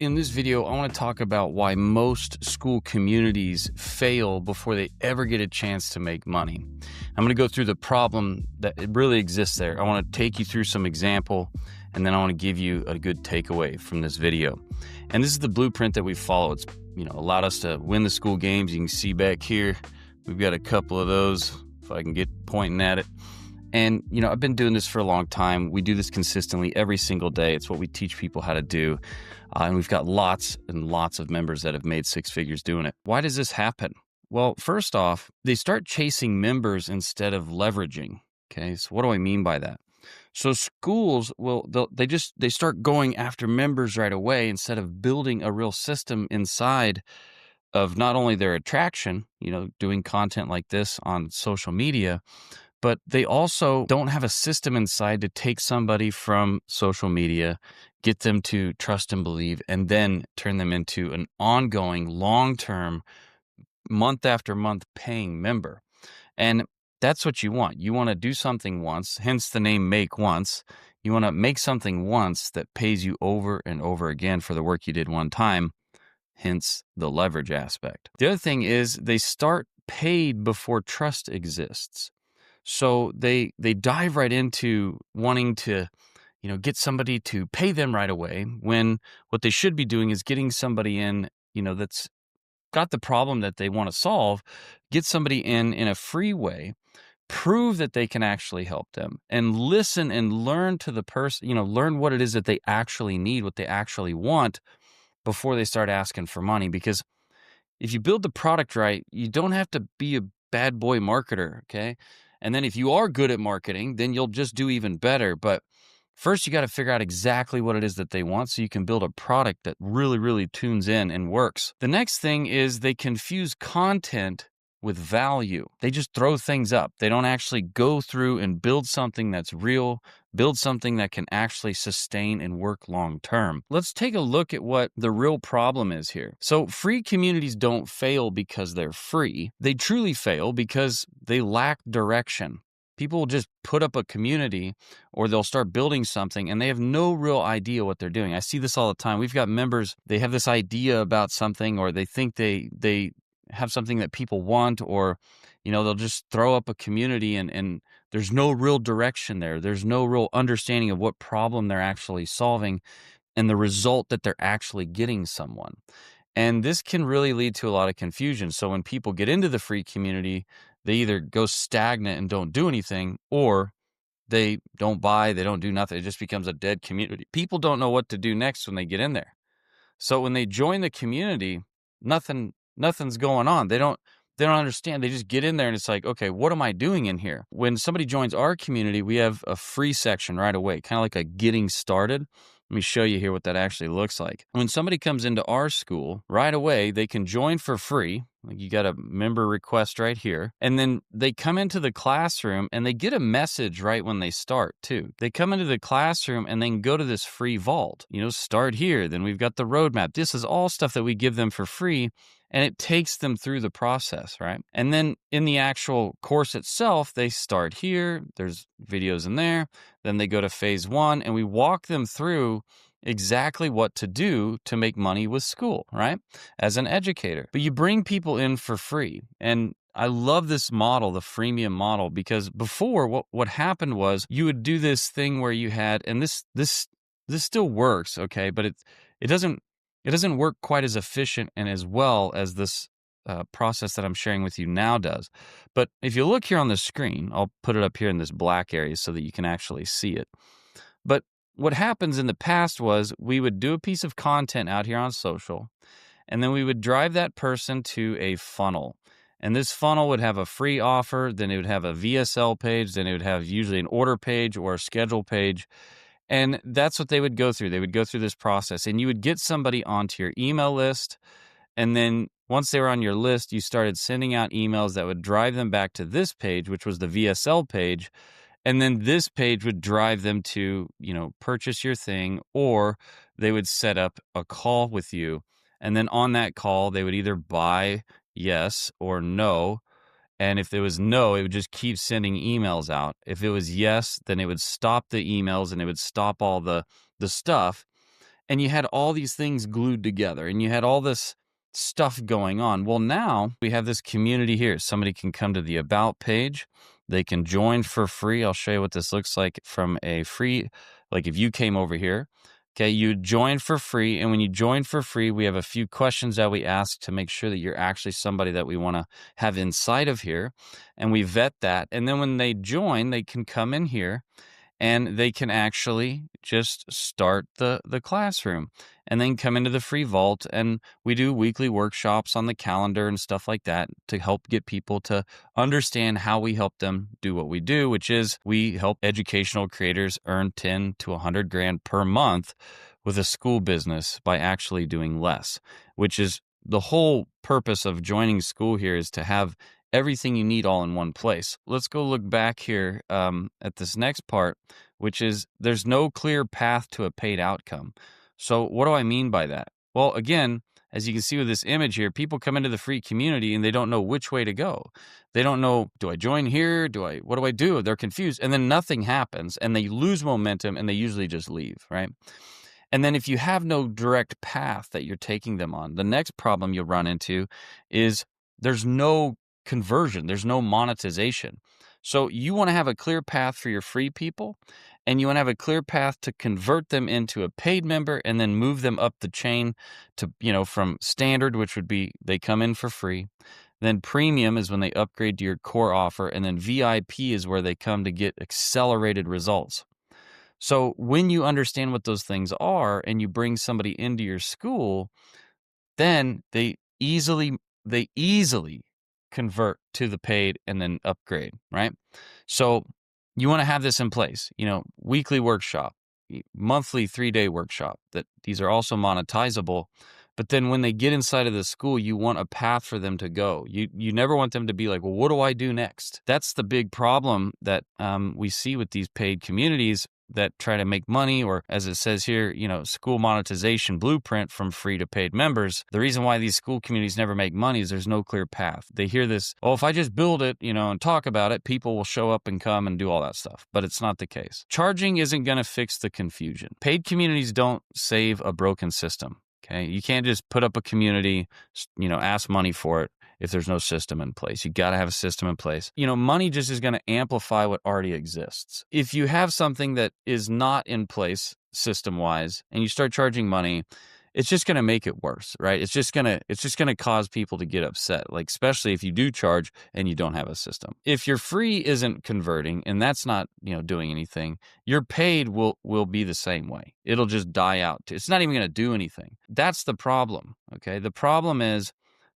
In this video, I want to talk about why most school communities fail before they ever get a chance to make money. I'm going to go through the problem that it really exists there. I want to take you through some example, and then I want to give you a good takeaway from this video. And this is the blueprint that we follow. It's allowed us to win the school games. You can see back here, we've got a couple of those, if I can get pointing at it. And, I've been doing this for a long time. We do this consistently every single day. It's what we teach people how to do. And we've got lots and lots of members that have made six figures doing it. Why does this happen? Well, first off, they start chasing members instead of leveraging. Okay, so what do I mean by that? So schools they start going after members right away instead of building a real system inside of not only their attraction, doing content like this on social media, but they also don't have a system inside to take somebody from social media, get them to trust and believe, and then turn them into an ongoing, long-term, month after month paying member. And that's what you want. You want to do something once, hence the name Make Once. You want to make something once that pays you over and over again for the work you did one time, hence the leverage aspect. The other thing is they start paid before trust exists. So they dive right into wanting to, get somebody to pay them right away, when what they should be doing is getting somebody in, that's got the problem that they want to solve, get somebody in a free way, prove that they can actually help them, and listen and learn to the person, learn what it is that they actually need, what they actually want before they start asking for money. Because if you build the product right, you don't have to be a bad boy marketer, okay? And then if you are good at marketing, then you'll just do even better. But first, you got to figure out exactly what it is that they want so you can build a product that really, really tunes in and works. The next thing is they confuse content with value. They just throw things up. They don't actually go through and build something that's real, build something that can actually sustain and work long term. Let's take a look at what the real problem is here. So free communities don't fail because they're free. They truly fail because they lack direction. People will just put up a community or they'll start building something and they have no real idea what they're doing. I see this all the time. We've got members, they have this idea about something, or they think they have something that people want, or they'll just throw up a community and there's no real direction there. There's no real understanding of what problem they're actually solving and the result that they're actually getting someone. And this can really lead to a lot of confusion. So when people get into the free community, they either go stagnant and don't do anything, or they don't buy, they don't do nothing. It just becomes a dead community. People don't know what to do next when they get in there. So when they join the community, nothing's going on. They don't understand. They just get in there and it's like, okay, what am I doing in here? When somebody joins our community, we have a free section right away, kind of like a getting started. Let me show you here what that actually looks like. When somebody comes into our school, right away, they can join for free. Like, you got a member request right here. And then they come into the classroom and they get a message right when they start too. They come into the classroom and then go to this free vault, start here. Then we've got the roadmap. This is all stuff that we give them for free. And it takes them through the process, right? And then in the actual course itself, they start here. There's videos in there. Then they go to phase 1 and we walk them through exactly what to do to make money with Skool, right? As an educator. But you bring people in for free. And I love this model, the freemium model, because before what happened was you would do this thing where you had, and this still works, okay, but it doesn't work quite as efficient and as well as this process that I'm sharing with you now does. But if you look here on the screen, I'll put it up here in this black area so that you can actually see it. But what happens in the past was we would do a piece of content out here on social, and then we would drive that person to a funnel. And this funnel would have a free offer, then it would have a VSL page, then it would have usually an order page or a schedule page. And that's what they would go through. They would go through this process, and you would get somebody onto your email list. And then once they were on your list, you started sending out emails that would drive them back to this page, which was the VSL page. And then this page would drive them to, purchase your thing, or they would set up a call with you. And then on that call, they would either buy yes or no. And if it was no, it would just keep sending emails out. If it was yes, then it would stop the emails and it would stop all the stuff. and you had all these things glued together, and you had all this stuff going on. Well, now we have this community here. Somebody can come to the About page. They can join for free. I'll show you what this looks like from a free, like if you came over here, okay, you join for free. And when you join for free, we have a few questions that we ask to make sure that you're actually somebody that we want to have inside of here. And we vet that. And then when they join, they can come in here and they can actually just start the classroom and then come into the free vault. And we do weekly workshops on the calendar and stuff like that to help get people to understand how we help them do what we do, which is we help educational creators earn 10 to 100 grand per month with a school business by actually doing less, which is the whole purpose of joining Skool here, is to have everything you need all in one place. Let's go look back here at this next part, which is there's no clear path to a paid outcome. So what do I mean by that? Well, again, as you can see with this image here, people come into the free community and they don't know which way to go. They don't know, do I join here? What do I do? They're confused. And then nothing happens and they lose momentum and they usually just leave, right? And then if you have no direct path that you're taking them on, the next problem you'll run into is there's no conversion. There's no monetization. So you want to have a clear path for your free people, and you want to have a clear path to convert them into a paid member and then move them up the chain to, from standard, which would be they come in for free. Then premium is when they upgrade to your core offer. And then VIP is where they come to get accelerated results. So when you understand what those things are and you bring somebody into your school, then they easily convert to the paid and then upgrade, right? So you want to have this in place, weekly workshop, monthly 3-day workshop, that these are also monetizable. But then when they get inside of the school, you want a path for them to go. You never want them to be like, well, what do I do next? That's the big problem that we see with these paid communities that try to make money, or as it says here, school monetization blueprint from free to paid members. The reason why these school communities never make money is there's no clear path. They hear this, oh, if I just build it, and talk about it, people will show up and come and do all that stuff. But it's not the case. Charging isn't going to fix the confusion. Paid communities don't save a broken system. Okay. You can't just put up a community, ask money for it if there's no system in place. You got to have a system in place. Money just is going to amplify what already exists. If you have something that is not in place system-wise and you start charging money, it's just going to make it worse, right? It's just going to cause people to get upset, like especially if you do charge and you don't have a system. If your free isn't converting and that's not, doing anything, your paid will be the same way. It'll just die out. It's not even going to do anything. That's the problem, okay? The problem is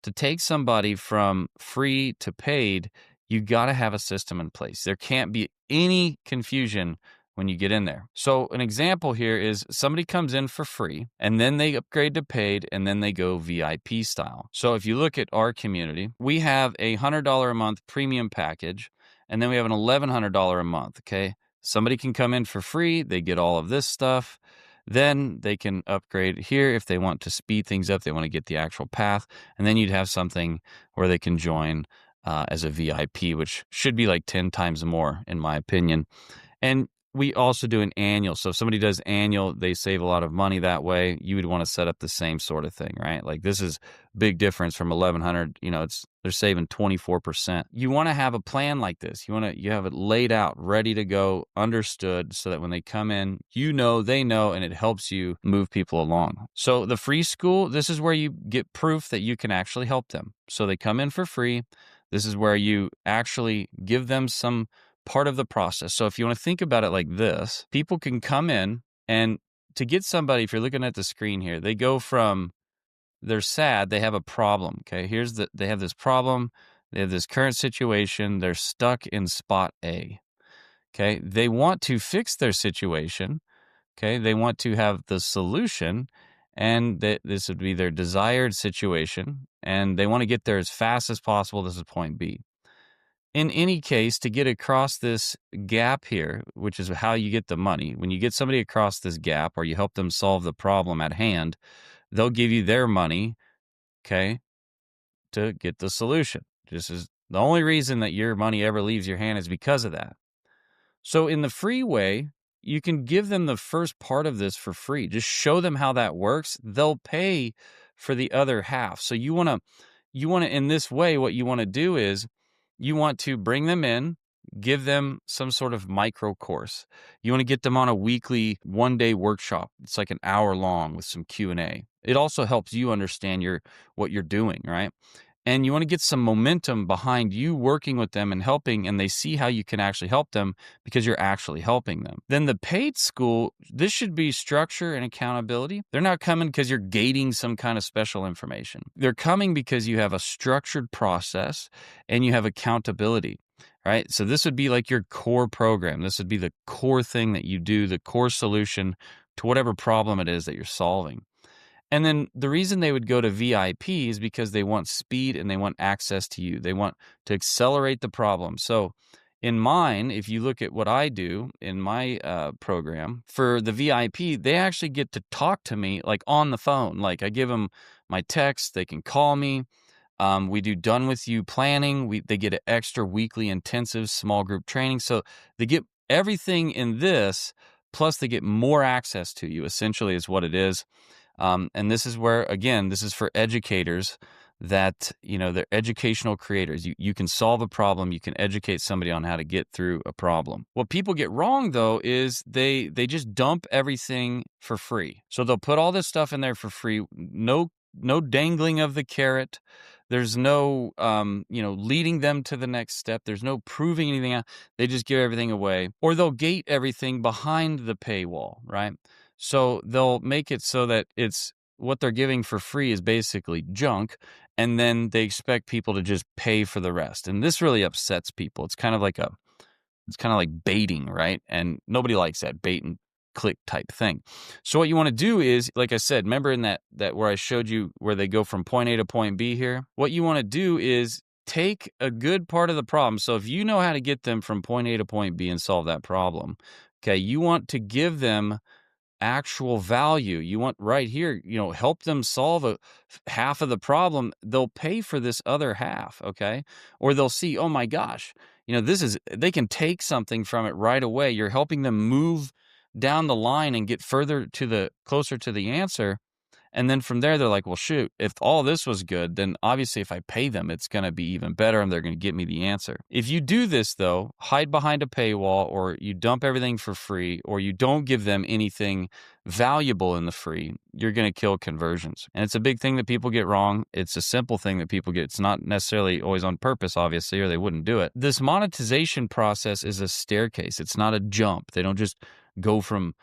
to take somebody from free to paid, you got to have a system in place. There can't be any confusion when you get in there. So an example here is somebody comes in for free and then they upgrade to paid and then they go VIP style. So if you look at our community, we have a $100 a month premium package and then we have an $1,100 a month, okay? Somebody can come in for free, they get all of this stuff. Then they can upgrade here if they want to speed things up, they want to get the actual path. And then you'd have something where they can join as a VIP, which should be like 10 times more in my opinion. And we also do an annual. So if somebody does annual, they save a lot of money that way. You would want to set up the same sort of thing, right? Like this is big difference from 1,100. They're saving 24%. You want to have a plan like this. You have it laid out, ready to go, understood, so that when they come in, they know, and it helps you move people along. So the free school, this is where you get proof that you can actually help them. So they come in for free. This is where you actually give them some part of the process. So if you want to think about it like this, people can come in and to get somebody, if you're looking at the screen here, they go from they're sad, they have a problem. Okay. They have this problem. They have this current situation. They're stuck in spot A. Okay. They want to fix their situation. Okay. They want to have the solution, and this would be their desired situation. And they want to get there as fast as possible. This is point B. In any case, to get across this gap here, which is how you get the money, when you get somebody across this gap or you help them solve the problem at hand, they'll give you their money, okay, to get the solution. This is the only reason that your money ever leaves your hand is because of that. So in the free way, you can give them the first part of this for free. Just show them how that works. They'll pay for the other half. So you want to, in this way, what you want to do is you want to bring them in, give them some sort of micro course. You want to get them on a weekly 1-day workshop. It's like an hour long with some Q&A. It also helps you understand what you're doing, right? And you want to get some momentum behind you working with them and helping, and they see how you can actually help them because you're actually helping them. Then the paid school, this should be structure and accountability. They're not coming because you're gating some kind of special information. They're coming because you have a structured process and you have accountability, right? So this would be like your core program. This would be the core thing that you do, the core solution to whatever problem it is that you're solving. And then the reason they would go to VIP is because they want speed and they want access to you. They want to accelerate the problem. So in mine, if you look at what I do in my program, for the VIP, they actually get to talk to me like on the phone. Like I give them my text, they can call me. We do done with you planning. They get an extra weekly intensive small group training. So they get everything in this, plus they get more access to you, essentially is what it is. And this is where, again, this is for educators that, they're educational creators. You can solve a problem. You can educate somebody on how to get through a problem. What people get wrong, though, is they just dump everything for free. So they'll put all this stuff in there for free. No dangling of the carrot. There's no, leading them to the next step. There's no proving anything out. They just give everything away. Or they'll gate everything behind the paywall, right? So they'll make it so that it's what they're giving for free is basically junk, and then they expect people to just pay for the rest. And this really upsets people. It's kind of like baiting, right? And nobody likes that bait and click type thing. So what you want to do is, like I said, remember in that where I showed you where they go from point A to point B here? What you want to do is take a good part of the problem. So if you know how to get them from point A to point B and solve that problem, okay, you want to give them actual value. You want right here, help them solve half of the problem. They'll pay for this other half, okay? Or they'll see, oh my gosh, they can take something from it right away. You're helping them move down the line and get closer to the answer. And then from there, they're like, well, shoot, if all this was good, then obviously if I pay them, it's going to be even better and they're going to get me the answer. If you do this, though, hide behind a paywall, or you dump everything for free, or you don't give them anything valuable in the free, you're going to kill conversions. And it's a big thing that people get wrong. It's a simple thing that people get. It's not necessarily always on purpose, obviously, or they wouldn't do it. This monetization process is a staircase. It's not a jump. They don't just go from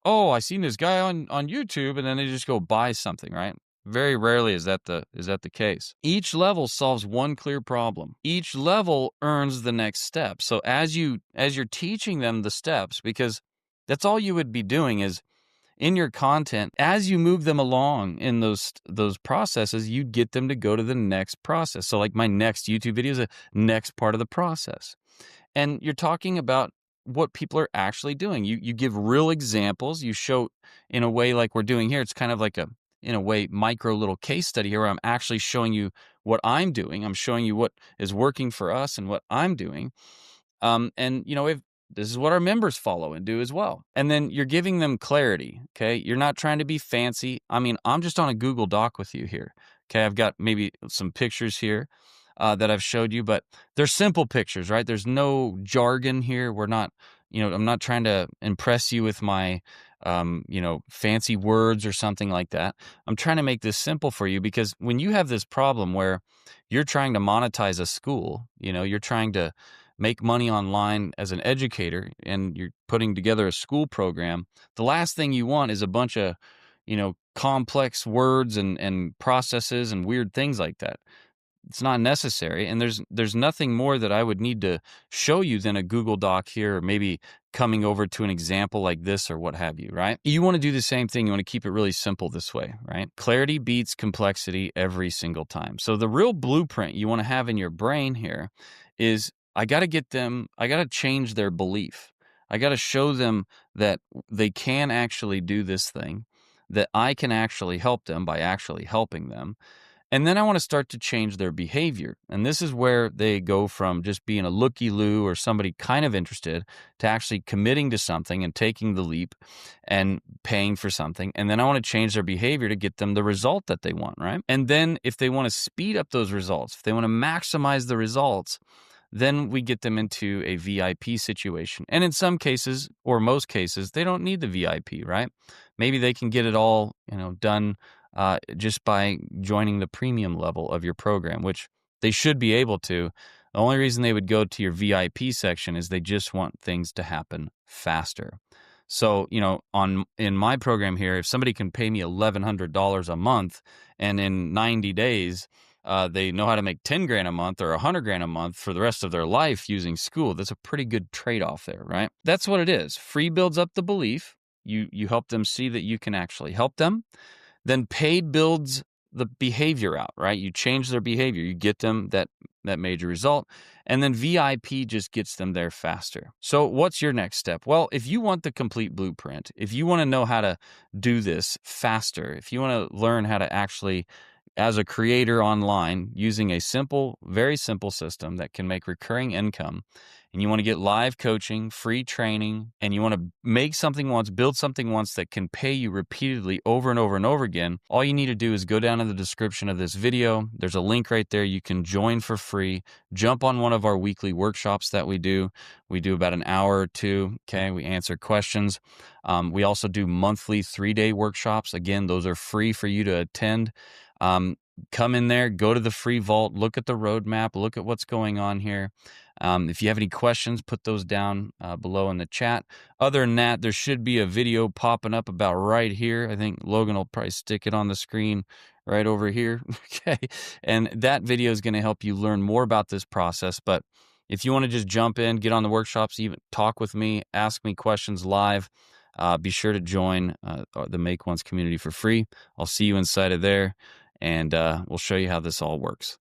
oh, I seen this guy on YouTube, and then they just go buy something, right? Very rarely is that the case. Each level solves one clear problem. Each level earns the next step. So as you're teaching them the steps, because that's all you would be doing is in your content, as you move them along in those processes, you get them to go to the next process. So like my next YouTube video is the next part of the process. And you're talking about what people are actually doing. You give real examples. You show in a way like we're doing here. It's kind of like in a way, micro little case study here where I'm actually showing you what I'm doing. I'm showing you what is working for us and what I'm doing. And if this is what our members follow and do as well. And then you're giving them clarity, okay? You're not trying to be fancy. I mean, I'm just on a Google Doc with you here, okay? I've got maybe some pictures here that I've showed you, but they're simple pictures, right? There's no jargon here. We're not, I'm not trying to impress you with my, fancy words or something like that. I'm trying to make this simple for you because when you have this problem where you're trying to monetize a school, you're trying to make money online as an educator and you're putting together a school program, the last thing you want is a bunch of, complex words and processes and weird things like that. It's not necessary, and there's nothing more that I would need to show you than a Google Doc here, or maybe coming over to an example like this or what have you, right? You want to do the same thing. You want to keep it really simple this way, right? Clarity beats complexity every single time. So the real blueprint you want to have in your brain here is I got to change their belief. I got to show them that they can actually do this thing, that I can actually help them by actually helping them. And then I want to start to change their behavior. And this is where they go from just being a looky-loo or somebody kind of interested to actually committing to something and taking the leap and paying for something. And then I want to change their behavior to get them the result that they want, right? And then if they want to speed up those results, if they want to maximize the results, then we get them into a VIP situation. And in some cases, or most cases, they don't need the VIP, right? Maybe they can get it all, done just by joining the premium level of your program, which they should be able to. The only reason they would go to your VIP section is they just want things to happen faster. So, in my program here, if somebody can pay me $1,100 a month and in 90 days, they know how to make 10 grand a month or 100 grand a month for the rest of their life using Skool, that's a pretty good trade-off there, right? That's what it is. Free builds up the belief. You help them see that you can actually help them. Then paid builds the behavior out, right? You change their behavior. You get them that major result. And then VIP just gets them there faster. So what's your next step? Well, if you want the complete blueprint, if you want to know how to do this faster, if you want to learn how to actually, as a creator online, using a simple, very simple system that can make recurring income, and you want to get live coaching, free training, and you want to make something once, build something once that can pay you repeatedly over and over and over again, all you need to do is go down in the description of this video. There's a link right there. You can join for free. Jump on one of our weekly workshops that we do. We do about an hour or two. Okay, we answer questions. We also do monthly 3-day workshops. Again, those are free for you to attend. Come in there, go to the free vault, look at the roadmap, look at what's going on here. If you have any questions, put those down below in the chat. Other than that, there should be a video popping up about right here. I think Logan will probably stick it on the screen right over here. Okay. And that video is going to help you learn more about this process. But if you want to just jump in, get on the workshops, even talk with me, ask me questions live, be sure to join the MakeOnce community for free. I'll see you inside of there. And we'll show you how this all works.